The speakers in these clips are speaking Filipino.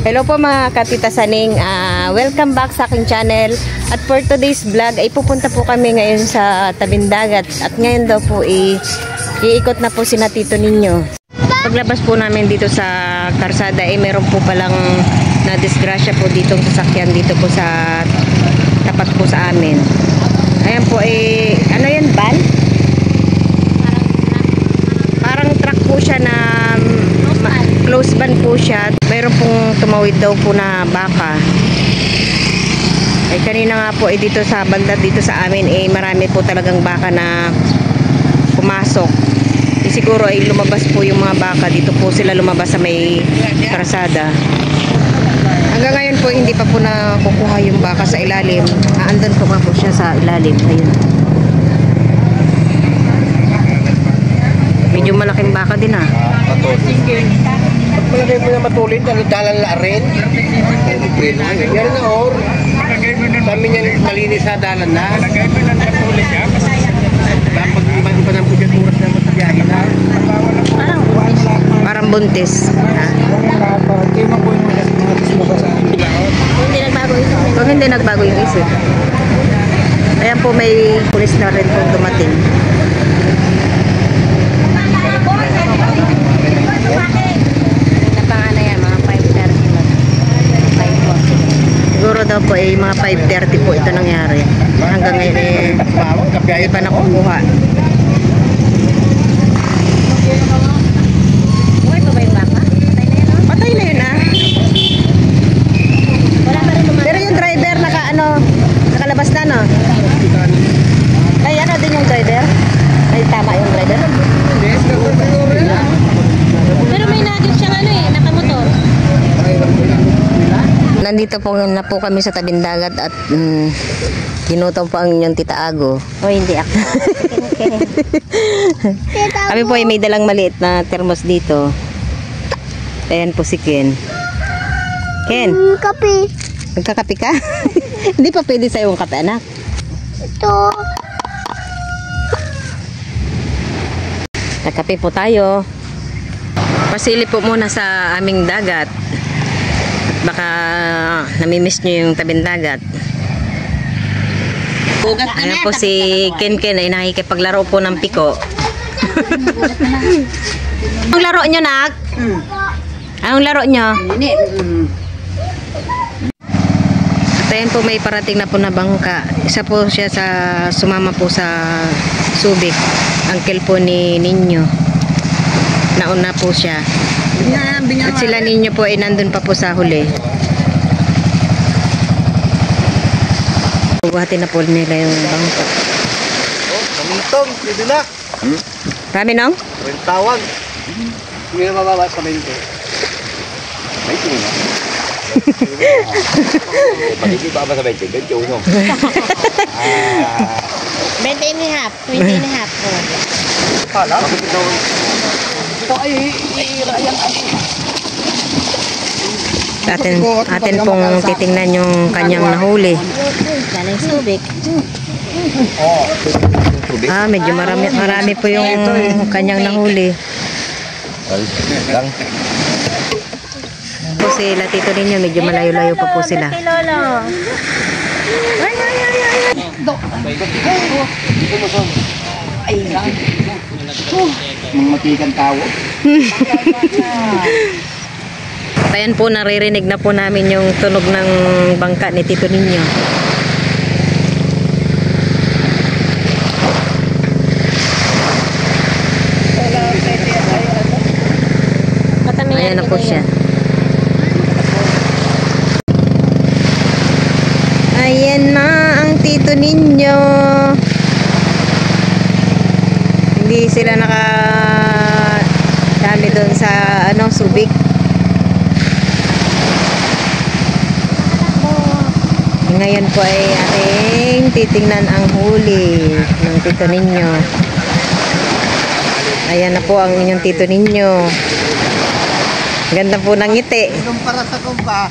Hello po mga katita Saning, welcome back sa aking channel. At for today's vlog ay pupunta po kami ngayon sa tabing dagat. At ngayon daw po iikot na po sina Tito Ninyo. Paglabas po namin dito sa karsada ay meron po palang na disgrasya po ditong sasakyan dito po sa tapat po sa amin. Ayan po ano yan, van? Parang truck po siya na close van po siya. Mayroon pong tumawid daw po na baka. Ay kanina nga po dito sa banda dito sa amin marami po talagang baka na pumasok. Siguro ay lumabas po yung mga baka. Dito po sila lumabas sa may karsada. Hanggang ngayon po hindi pa po nakukuha yung baka sa ilalim. Andun po nga po siya sa ilalim. Ayun. Medyo malaking baka din5:30. Siguro daw po mga 5:30 po ito nangyari. Hanggang ngayon hindi pa nakukuha. Buhay pa ba yung baka? Patay na yun Wala pa rin pero yung driver nakalabas na no? Ay ano din yung driver? Ay tama yung driver? Pero may naging siyang nakamotor. Nandito po na po kami sa tabing dagat at ginutom po ang inyong Tita Ago. O hindi ako. Kami po ay may dalang maliit na thermos dito. Ayan po si Ken. Ken? Kape. Magkakape ka? Hindi pa pwede sa'yo yung kape, anak. Ito. Nakape po tayo. Pasili po muna sa aming dagat. Baka namimiss nyo yung tabing dagat. Ayan po si Ken ay nakikipaglaro po ng piko. Anong laro nyo, nak? Anong laro nyo? At ayan po may parating na po na bangka. Isa po siya sumama po sa Subic. Uncle po ni Ninyo. Nauna po siya. At sila Ninyo po ay nandun pa po sa huli. Buhatin na po nila yung bangka. Kamitong, pwede na. Rami nong? Rentawag. Hindi na mababa sa 20. 20 na. Pag-ibig ba sa 20? 21. 20 and a half. 20 and a half. Hala? Ito ay irayan. Atin pong titingnan yung kanyang nahuli. Galing Subic. Medyo marami po yung kanyang nahuli. Lang. Po sila Tito Ninyo, medyo malayo-layo pa po sila. Mga matikan tao. Ayan po, naririnig na po namin yung tunog ng bangka ni Tito Ninyo. Ayan na po siya. Ayan na ang Tito Ninyo. Hindi sila nakadami doon sa Subic. Ngayon po ay ating titingnan ang huli ng Tito Ninyo. Ayan na po ang inyong Tito Ninyo. Ganda po ng ngiti. Para sa kumpa.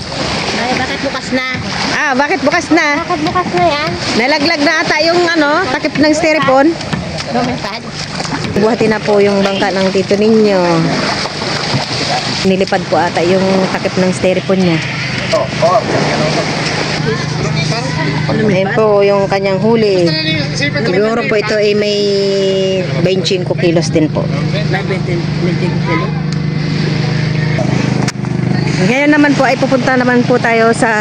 Ay, bakit bukas na? Bakit bukas na? Bakit bukas na yan? Nalaglag na ata yung takip ng styrofoam. Lumipad. Buhatin na po yung bangka ng Tito Ninyo. Nilipad po ata yung takip ng styrofoam niya. Ayan po yung kanyang huli. Siguro po ito ay may 25 kilos din po. Ngayon naman po ay pupunta naman po tayo sa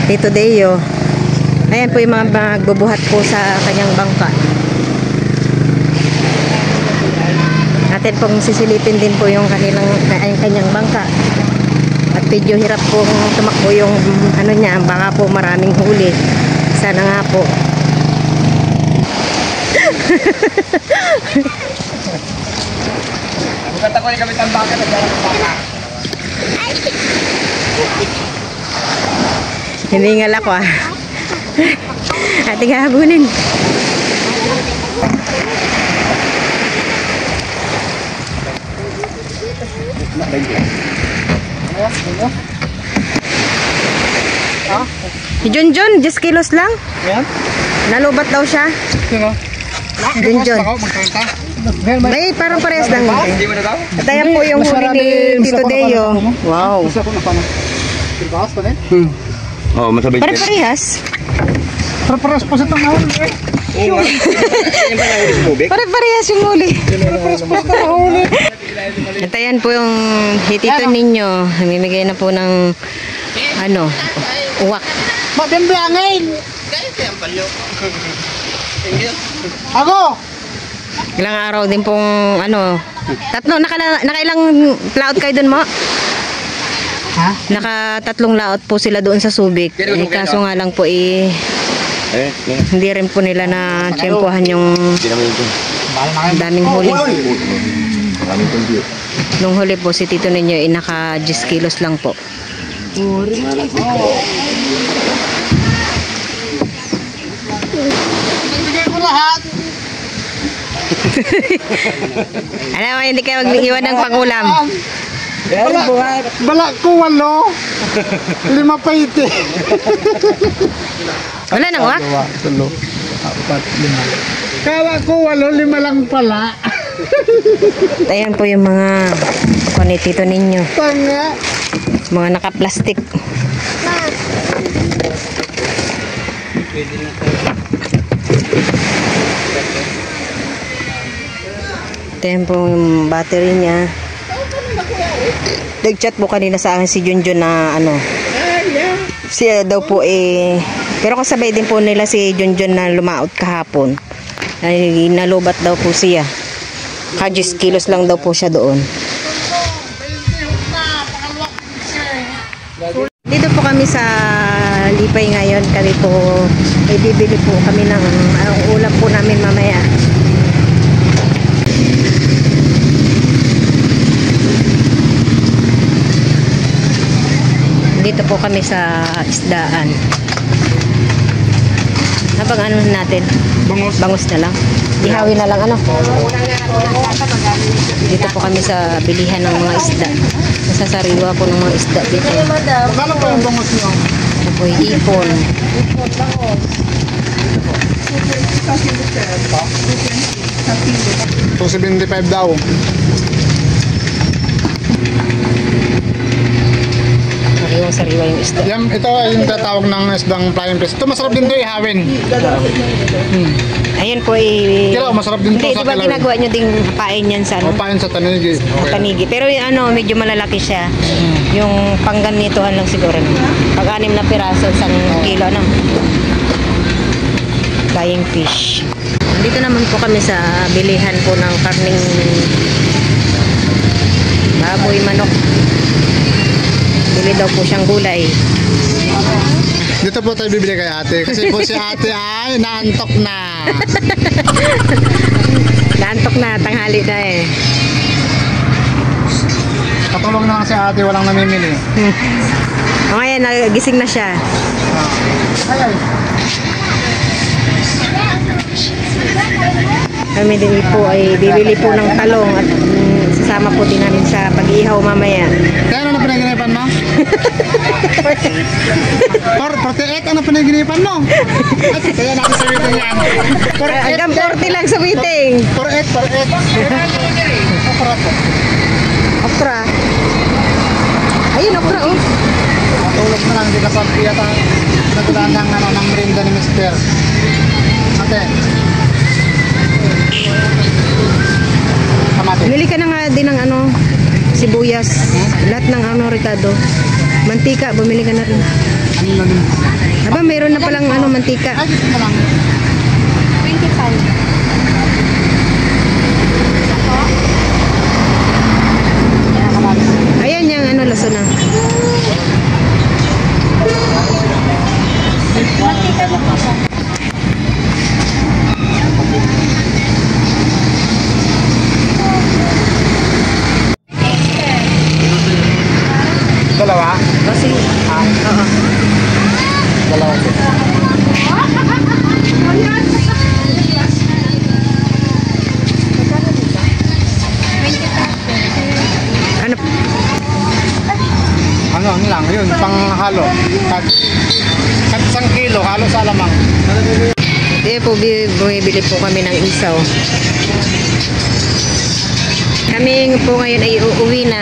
Tito Deo. Ayan po yung mga magbubuhat po sa kanyang bangka. Natin pong sisilipin din po yung kanyang bangka. At medyo hirap po tumakbo yung ano niya, baka po maraming huli. Sana nga po. Bukat ako yung gamit ang baka na dala ng baka. Hiningal ako ah. Ating habunin. Si Junjun, 10 kilos lang. Yan? Nalubat daw siya. Sino? Junjun. Magkanta? May parang parehas lang. Hindi mo na daw? At ayan po yung huli ni Tito Deo. Wow. Gusto ko na paano? Tilbakas pa din? Oo, masabay Pare-parehas. Para-paras pa sa tanahon eh. Oo nga. Yan ba nahuli sa tubig? Pare-parehas yung huli. At ayan po yung hitito ninyo. Namimigay na po ng ano, uwak. Magandangin! Ako! Ilang araw din pong ano, tatlo, nakailang laot kayo dun mo? Ha? Naka-3 laot po sila doon sa Subic. Eh, kaso nga lang po hindi rin po nila na tiyempohan yung Hindi naman yun. daming huli. Maraming kundi. Nung huli po si Tito ninyo naka 10 kilos lang po. Bigay ko lahat! Alam mo, hindi kayo mag-iwan ng pangulam. Bala ko 8. 5 pa iti. Wala nang uwak? 2, 3, 4, 5. Kawa ko 8, 5 lang pala. Ayan po yung mga panitito ninyo. Tanga. Mga naka-plastic. Ito yan po yung battery niya. Nag-chat po kanina sa akin si Junjun na ano. Siya daw po pero kasabay din po nila si Junjun na lumaot kahapon. Ay, nalubat daw po siya. 10 kilos lang daw po siya doon. Dito po kami sa Lipay ngayon. Kami po ay bibili po kami ng ulam po namin mamaya. Dito po kami sa isdaan. Habang ano natin? Bangos. Bangus na lang. Ihawi na lang ano. Dito po kami sa bilihan ng mga isda. Nasasariwa po ng mga isda dito. Magkano pa yung bangos niyo? Ito po yung ipon. So 75 daw. Sariwa yung isda. Yan, ito ay yung tatawag ng isdang flying fish. Ito masarap din to ihawin. Ayun po Kilo, masarap din to Hindi, sa diba kilaw. ginagawa nyo ding pain yan sa O ano? pain sa tanigi. Okay. Tanigi. Pero yung ano, medyo malalaki siya. Yung pangganitohan lang siguro. Pag-6 na piraso, 1 kilo ano. Flying fish. Dito naman po kami sa bilihan po ng karning baboy, manok. Bili daw po siyang gulay. Dito po tayo bibili kay ate. Kasi po si ate ay naantok na. Naantok na, tanghali na eh. Katulong na kasi ate, walang namimili. O ngayon, nagising na siya. Ay, Kami din po ay bibili po ng talong at sasama po din namin sa pag-ihaw mamaya. kaya ano na pinaginipan mo? 48 ano pinaginipan mo? At kaya natin sa waiting yan. Hanggang 40 lang sa waiting. 48. Nagkasampi yata. Nagulaan ng, ano, ng merinda ni Mr. Ate. Kamate. Bili ka na nga din ng ano, sibuyas. Lahat ng ano, Ricardo. Mantika, bumili ka na rin. Ano na din? Aba, mayroon na palang ano, mantika. Ay, dito na lang. 25. Ayan yung ano, laso na. Mantika mo po. Dalawa? Kasi, oo. Dalawa. Ano? Ano lang, yun, panghalo. Kahit 1 kilo, halo sa alamang. Eh po, bumibili po kami ng isaw. Kami po ngayon ay uuwi na.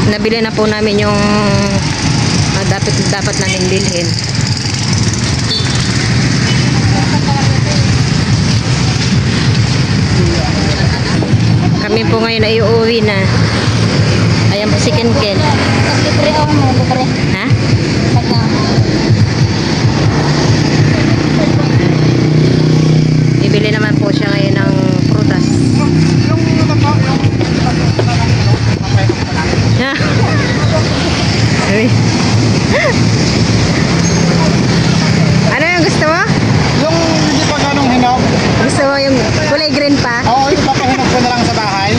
Nabili na po namin yung dapat namin bilhin. Kami po ngayon ay uuwi na. Ayan po si Ken Ken. Libre ako mo, libre. Ha? Bibili naman po siya ngayon ng prutas. Ha? Ay. Ano yung gusto mo? Yung hindi pa ganong hinog. Gusto mo yung kulay green pa? Oo, yung papahinog ko na lang sa bahay.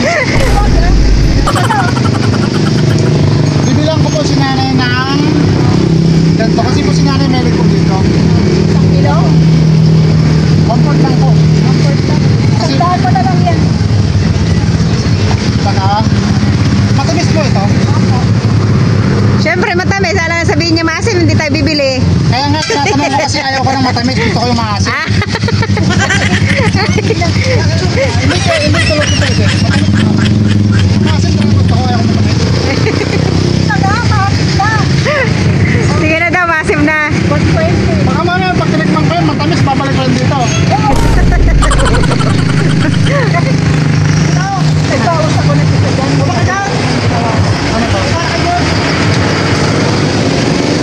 Bibilang ko po si nanay ng ganito. Kasi po si nanay meron ko dito. 1 kilo? Comfort lang po. Comfort lang. Kasi Tandaan mo na lang yan. baka matamis po ito. Siyempre matamis. Alam na sabihin niya maasim, hindi tayo bibili. Kaya nga tinatanong ko kasi ayaw ko ng matamis. Gusto ko yung maasim. Ah? Hindi ko lang ito eh. Maasim talaga gusto ko. Ayaw ko matamis. Sige na daw, maasim na. Baka mamaya pag tinikman ko yun, matamis, babalik ko yun dito. Nagkausap ko na dito dyan. Baka dyan. Ano to?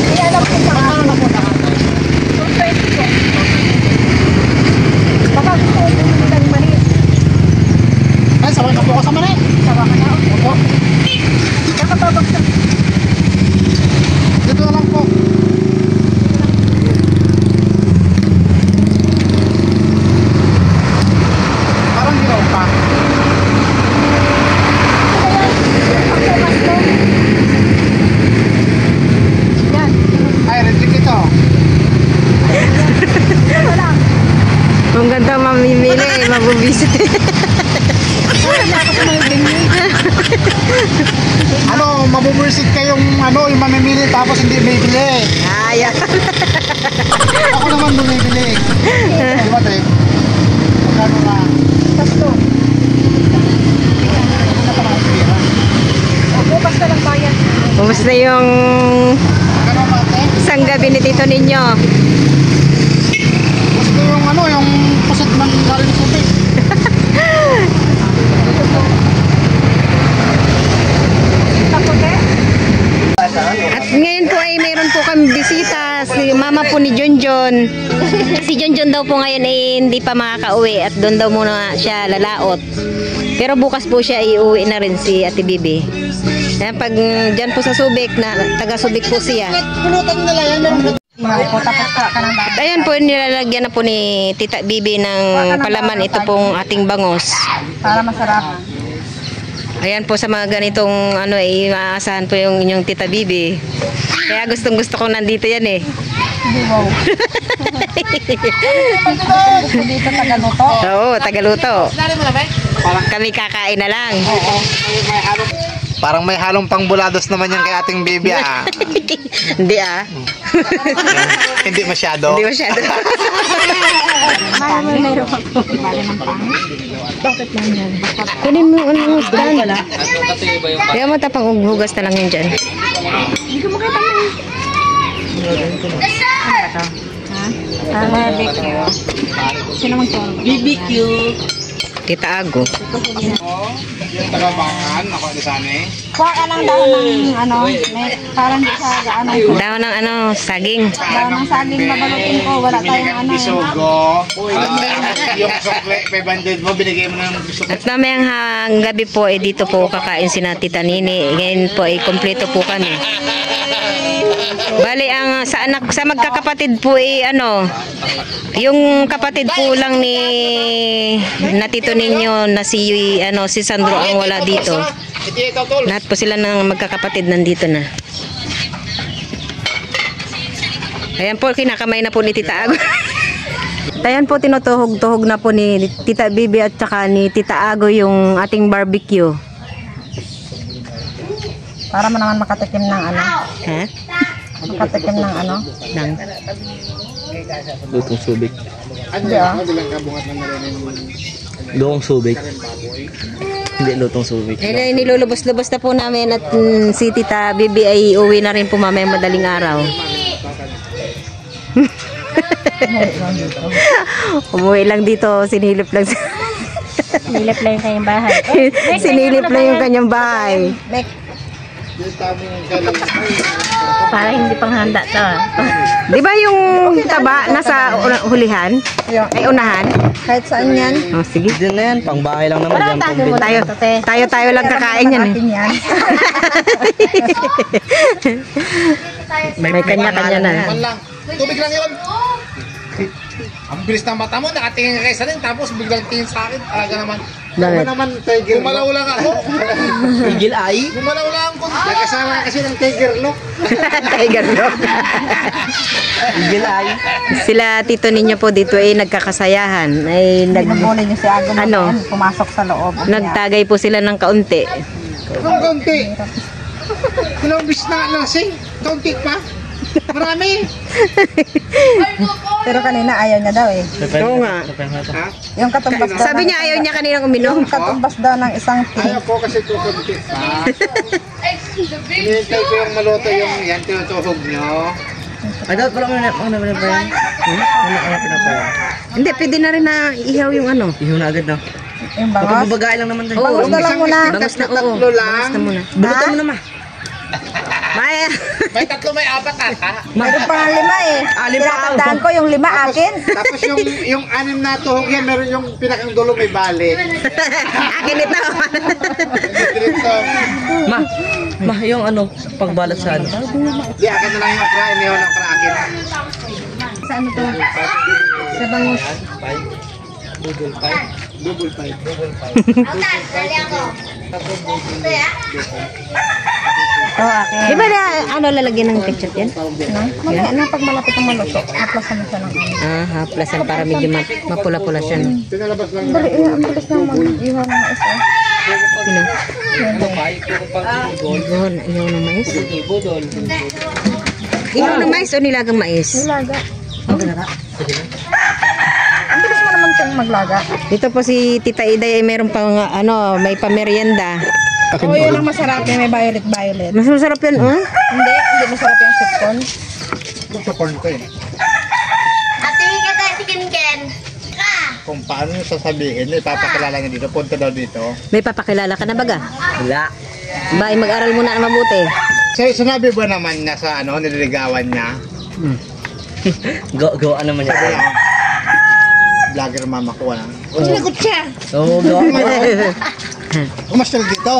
Kaya alam ko sa Ano na po lahat? 220 ko. Baka gusto ko bumili ng mani. Ay, saway na po ako sa mani. Sawa ka na. Opo. Nakababagsak. Dito na lang po. Parang ginaw pa. Yan. Ay, reject ito. Ito lang. Kung ganda mamimili, mabubisit. Wala ako sa mga ganyan. Ano, mabubursit kayong ano, yung mamimili tapos hindi bibili. Ayan. Ako naman bumibili. Di ba, Trip? Magkano na? Tasto. Bukas na lang bayan. Kumusta yung Magkano ba, Ate? isang gabi ni tito ninyo? Gusto yung ano, yung pusit ng galing tubig. Tapote? At ngayon po ay mayroon po kami bisita, si mama po ni Junjun. Si Junjun daw po ngayon ay hindi pa makakauwi at doon daw muna siya lalaot. Pero bukas po siya iuwi na rin si Ate Bibi. Kaya pag dyan po sa Subic, na taga Subic po siya. Pulutan nila yan, meron Tapos ka ng At ayan po, nilalagyan na po ni Tita Bibi ng palaman ito pong ating bangos. para masarap. Ayan po sa mga ganitong ano ay maaasahan po yung inyong Tita Bibi. Kaya gustong gusto ko nandito yan eh. Hindi wow. Dito Tagaluto. Oo, Tagaluto. Kami kakain na lang. Parang may halong pangbulados naman yan kay ating baby ah. Hindi ah. Hindi masyado. Hindi masyado. Mayroon pa po. Bakit lang yan? Kunin mo ang stand. Kaya matapang hugas na lang yun dyan. Hindi ko makita mo. Barbecue. Sino magturo? BBQ. Tita Ago. Yung tagabangan, ako ni Sane. Kuha ka lang daw ng ano, may, parang di sa ano. Daw ng ano, saging. Daw ng saging babalutin ko. Wala tayong ano. Bisogo. Yung sukle, 500 mo, binigay mo ng bisogo. At mamayang gabi po, dito po kakain si na Tita Nini. Ngayon po, kompleto po kami. Bali, ang sa anak, sa magkakapatid po, ano, yung kapatid po lang ni natito ninyo na si, ano, si Sandro ang wala dito. Lahat po sila ng magkakapatid nandito na. Ayan po, kinakamay na po ni Tita Ago. Ayan po, tinutuhog-tuhog na po ni Tita Bibi at saka ni Tita Ago yung ating barbecue. Para mo naman makatikim ng ano. Ha? Makatikim ng ano. Nang. Lutong subik. Hindi ah. Lutong subik. Hindi lutong subik. Ay, nilulubos-lubos na po namin at si Tita Bibi ay uwi na rin po mamaya madaling araw. Umuwi lang dito, sinilip lang. Nilip lang yung kanyang bahay. Sinilip lang yung kanyang bahay. Para hindi pang handa to. Di ba yung taba nasa hulihan? Ay unahan? Kahit saan yan. Oh, sige. Diyan na yan, pang bahay lang naman. Diyan pang bin. Tayo lang kakain yan. Akin yan. May kanya-kanya na. lang. Tubig lang yun. Ang bilis ng mata mo, nakatingin ka kay Sanin, tapos biglang tingin sa akin. Talaga naman. Bakit? Gumalaw lang ako. Tigil ay. Gumalaw lang ako. Nakasama kasi ng tiger look. Tiger look. Tigil ay. Sila tito ninyo po dito ay nagkakasayahan. Ay Binubuli niyo si Ago Ano? mamaya, pumasok sa loob. nagtagay po sila ng kaunti. Kung kaunti. Ilang bis na lasing. Kaunti pa. Marami. Pero kanina ayaw niya daw eh. Oo nga. Ha? Yung katumbas daw. Sabi niya ayaw niya kaninang uminom. Yung katumbas daw ng isang Ayaw ko kasi kukunti pa. Hinihintay ko yung maluto yung yan, tinutuhog nyo. Ay, dapat pala ano na ba yan? Ano pinapaya? Hindi, pwede na rin na ihaw yung ano. Ihaw na agad na. yung bangos. Papabagay lang naman tayo. Oo, Bangus na lang muna. Bangus na, oo. Tatlo lang. Bangus na muna. Bulutan mo naman. May, May tatlo, may apat ata. Mayroon pa nga 5 eh. Alim pa. Tinatandaan ko yung 5 akin. Tapos yung anim na tuhog yan, meron yung pinakang dulo may bali. akin ito. Dito. Ma, yung ano, pagbalat sa ano. Di akin na lang yung okra, inihaw ng okra akin. Sa ano to? Sa bangus. Double five. Oo, akin. Di ba na ano lalagyan ng ketchup yan? Mamaya na pag malapit ang maluto, haplasan mo siya ng ano. Ah, haplasan para medyo mapula-pula siya. No? Pinalabas lang Dali, ang bilis na mag-iwan ng isa. Sino? Ihaw ng mais? Ihaw ng mais o nilagang mais? Nilaga. Ang bilis mo naman itong maglaga. Dito po si Tita Iday ay meron pang ano, may pamerienda. Oo, yun ang masarap niya. May violet. Mas masarap yun, oh. Hindi masarap yung sitcon. Gusto corn ko eh. Tingin ka tayo si Ken. Kung paano nyo sasabihin, ipapakilala nyo dito, punta daw dito. May papakilala ka na baga? Wala. Ba, mag-aral muna na mabuti. Sinabi ba naman niya sa ano, nililigawan niya? Gawaan naman Sabi yan. niya, vlogger mama ko na. Sinagot siya. Oo, gawaan. Kumasyal dito.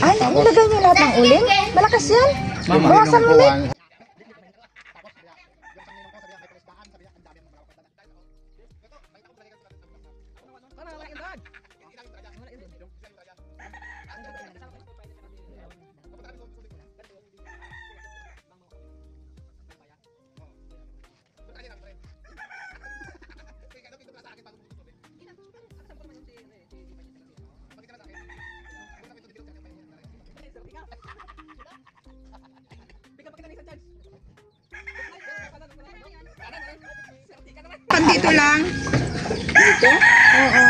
Ay, nilagay niyo lahat ng uling? Malakas yan. Bawasan mo ulit. Dito lang. Dito? Oo.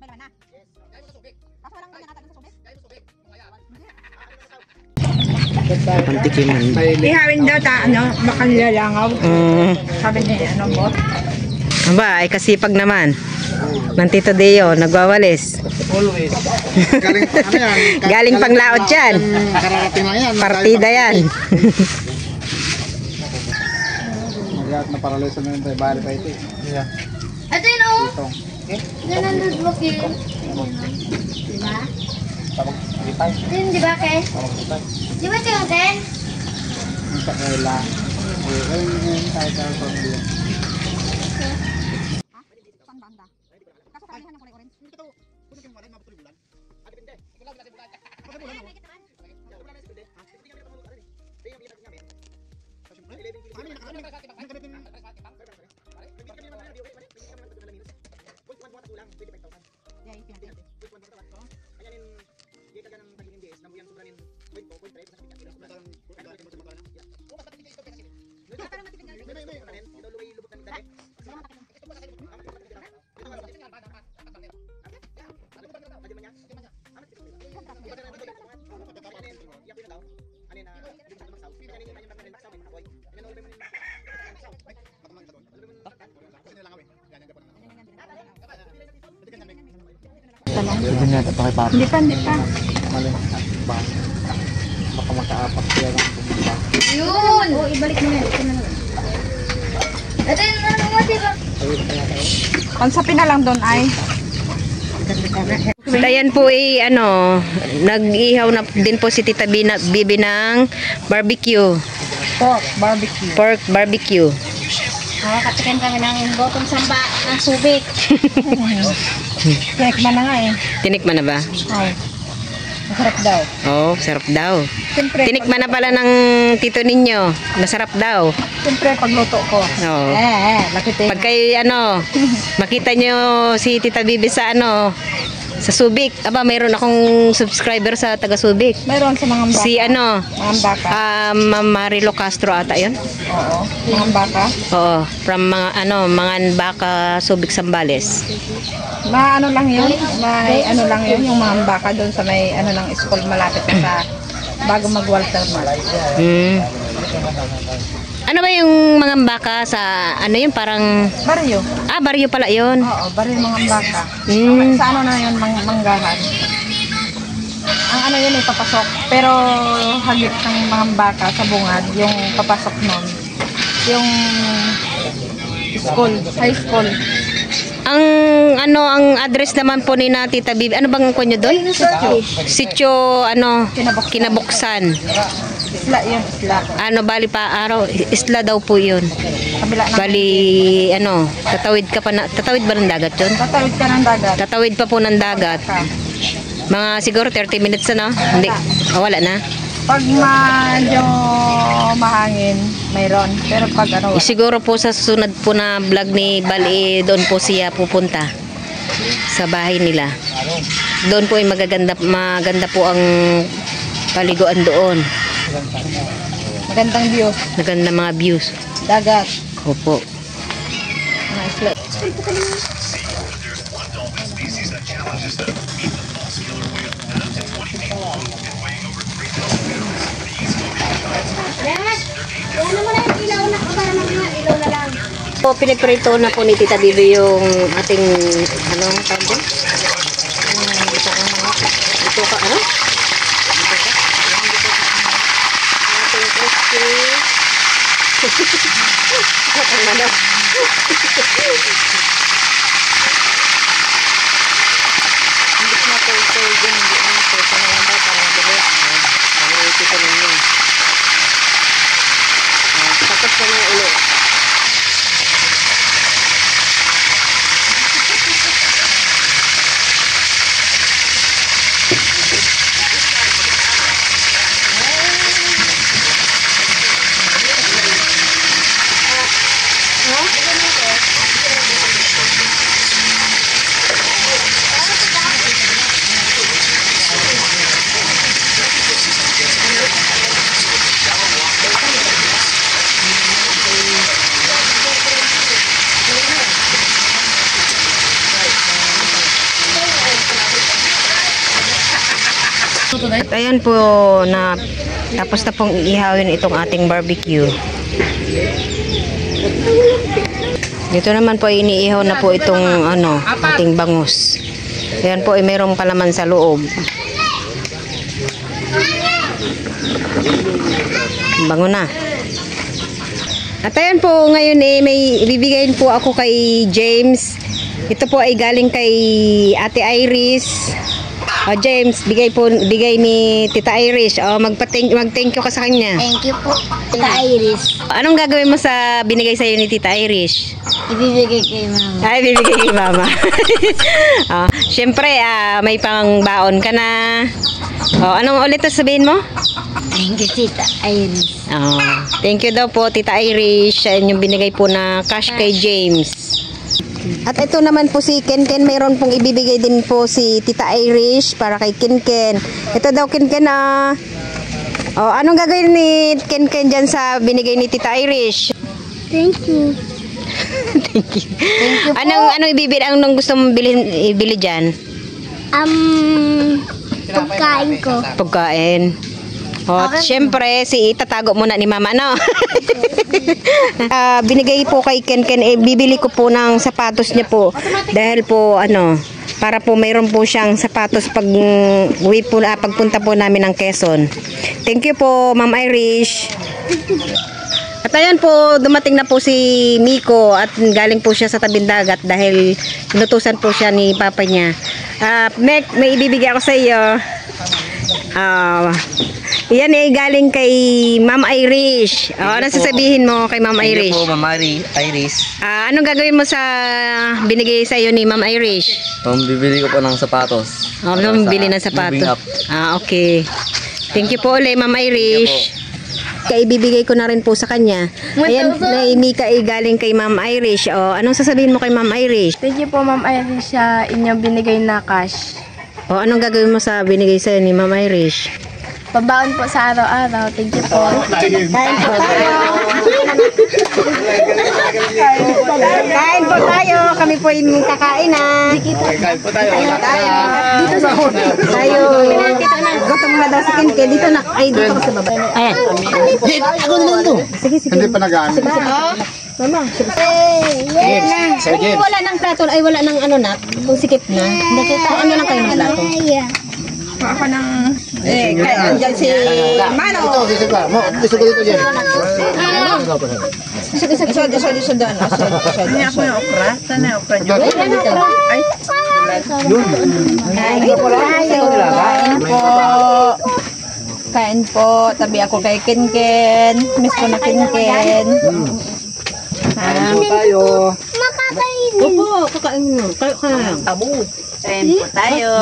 May laman na. Yes. Gaya mo sa subik. Kaso walang ganyan ata doon sa subik. Gaya mo sa subik. Kaya. Pantikiman. Ihawin daw baka nilalangaw. Sabi niya, boss? Aba, ay kasipag naman. Ng Tito Deo, nagwawalis. Always. Galing, ano yan? Galing panglaot yan. Kararating lang yan. Partida yan. Magyat na paralisa na yun tayo. Bali pa ito. Yeah. Ito yun oh. Ito. Okay? Nanandod mo kayo. Diba? Tapos, gitay. Ito yun, diba, Ken? Tapos, gitay. Di ba ito yung Ken? Yung sa kaila. Ayun, tayo tayo sa mga. Saan banda? Kaso kalihan ng kulay orange. Hindi ito. Kung ito yung mga rin, mapatuloy bulan. Ah, depende. Ito lang, bulan. Pagka bulan ako. Bulan na depende. Depende nga meron kami. Ito yung pinag namin. 11 kilos. Ano yung nakakabit? Nakakabit yung... Yeah, yung pinag. Hindi pa. Mali. Baka makaapak siya ng pumunta. Yun! Oo, ibalik mo yan. Ito na lang. Ito yung ano mo, diba? Pansapin na lang doon ay. Ayan po nag-ihaw na din po si Tita Bibi ng barbecue. Pork barbecue. Katikin kami ng gotong samba ng subik. Tinikman na nga eh. Tinikman na ba? Ay. Masarap daw. Oh, sarap daw. Siyempre, Tinikman na pala ng tito ninyo. Masarap daw. siyempre pagluto ko. Oo. Lakitin. Pag kayo makita nyo si Tita Bibi sa sa Subic. Aba, mayroon akong subscriber sa taga Subic. Mayroon sa mga baka. Si Mga baka. Ma'am Marilo Castro ata 'yon. Oo. Mga baka. Oo, from mga baka Subic Sambales. Ano lang yun. May ano lang yun. Yung mga baka doon sa may lang school malapit sa bago mag-Walter Mall. Ano ba yung mga baka sa yung parang Baryo. baryo pala 'yon. Oo, baryo mga baka. Mm. Sa ano na yun, manggahan. Ang ano yun papasok. Pero hagit ng mga baka sa bungad, yung papasok nun. Yung school, high school. Ang address naman po ni na Tita Bibi. Ano bang kunyo doon? Sitio Kinabuksan. Isla yun, isla. Bali pa araw, isla daw po 'yun. Kabila ng Bali tatawid ba ng dagat 'yun? tatawid ka ng dagat. Tatawid pa po ng dagat. Mga siguro 30 minutes na, no? Hindi. Wala na. Pag medyo mahangin, mayroon. Pero pag Siguro po sa susunod po na vlog ni Bali, doon po siya pupunta sa bahay nila. Doon po ay maganda po ang paliguan doon. magandang view. Maganda mga views. Dagat. Opo. Mga isla. Ano mo na yung ilaw na para mga ilaw na lang. Po, piniprito na po ni Tita Bibi yung ating tawag din? Ito ka, ating crispy. Ang ano? Hindi na po ito yung hindi na ito. Ito na lang daw para mabili. Ang ito ko ninyo. Tapos na yung ulo. At ayan po na tapos na pong iihawin itong ating barbecue. Dito naman po ay iniihaw na po itong ating bangus. Ayan po ay mayroong palaman sa loob. Bango na. At ayan po ngayon may ibibigayin po ako kay James. Ito po ay galing kay Ate Iris. James, bigay ni Tita Iris. Mag-thank you ka sa kanya. Thank you po, Tita Iris. Anong gagawin mo sa binigay sa iyo ni Tita Iris? Ibibigay kay Mama. Ay, bibigay kay Mama. Siyempre, may pangbaon ka na. Anong ulit sabihin mo? Thank you, Tita Iris. Thank you daw po, Tita Iris, sa inyong binigay po na cash kay James. At ito naman po si Ken, mayroon pong ibibigay din po si Tita Irish para kay Ken. Ito daw Ken, anong gagawin ni Ken dyan sa binigay ni Tita Irish? Thank you. Thank you. Thank you po. Anong ibibili? Anong gusto mong ibili dyan? Pagkain ko. Pagkain. Siyempre, itatago muna ni Mama, no? Binigay po kay Ken, bibili ko po ng sapatos niya po. Dahil po, para po mayroon po siyang sapatos pagpunta po namin ng Quezon. Thank you po, Ma'am Irish. At ayan po, dumating na po si Miko at galing po siya sa tabing dagat dahil inutusan po siya ni Papa niya. May ibibigay ako sa iyo. Yan ay galing kay Ma'am Irish. Ano sasabihin mo kay Ma'am Irish? Thank you po, Ma'am Iris. Anong gagawin mo sa binigay sa iyo ni Ma'am Irish? Bibili ko po ng sapatos. Bili ng sapatos. Okay. Thank you po ulit, Ma'am Irish. Ibibigay ko na rin po sa kanya. Ayan, na Mika ay galing kay Ma'am Irish. Anong sasabihin mo kay Ma'am Irish? Thank you po, Ma'am Iris, sa inyong binigay na cash. Anong gagawin mo sa binigay sa iyo ni Ma'am Irish? Pabaon po sa araw-araw. Thank you po. Kain po tayo. Kami po yung kakain na. Kain po tayo. Dito tayo. Gutom na daw si Ken. Dito na. Ay, dito ka sa baba. Ayan. Ako na lang to. Sige. Hindi pa nagaan. Mama. Sir James. Wala nang plato. Ay, wala nang na. Kung sikip na. Hindi kita. Ano lang kayo ng plato? Ako ng... Kaya andyan si Mano. Ito, gusto ka. Gusto ko dito, James. Isa daan. Hindi ako yung okra. Sana yung okra niyo. Ay. Kain po. Tabi ako kay Ken. Miss ko na Ken. Tayo. Opo, kakain mo. Kaya. Tabu. Kain po tayo.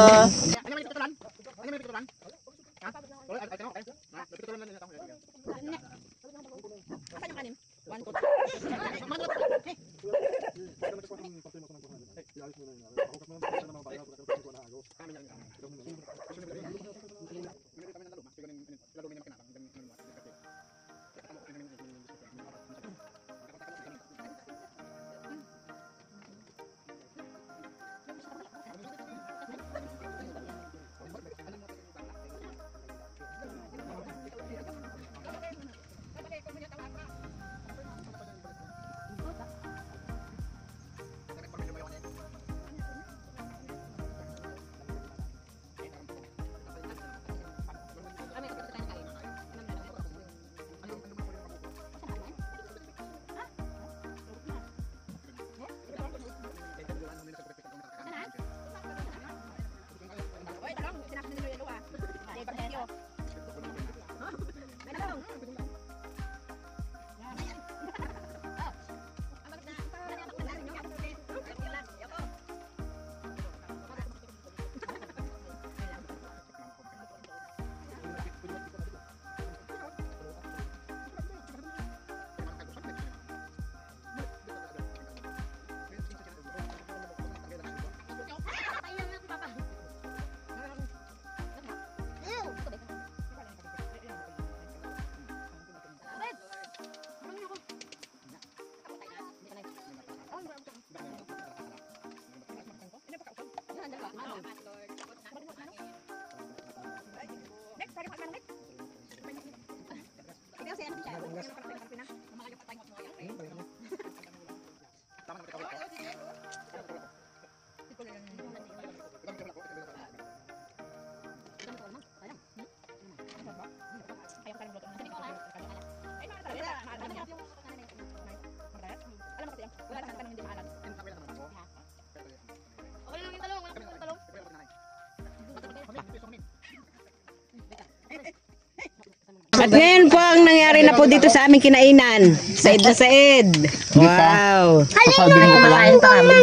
At ngayon po ang nangyari na po dito sa aming kinainan. Said na said. Wow. Sasading ko pa lang. Kain pa kami.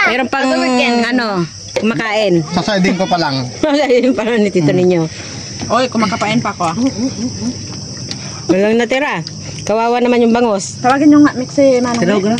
Meron pang kumakain. Sasading ko pa lang. Yung parang ni tito ninyo. Oy, kumakapain pa ako. Walang natira. Kawawa naman yung bangos. Tawagin nyo nga, Mix, si Manong. Tiraw ka na.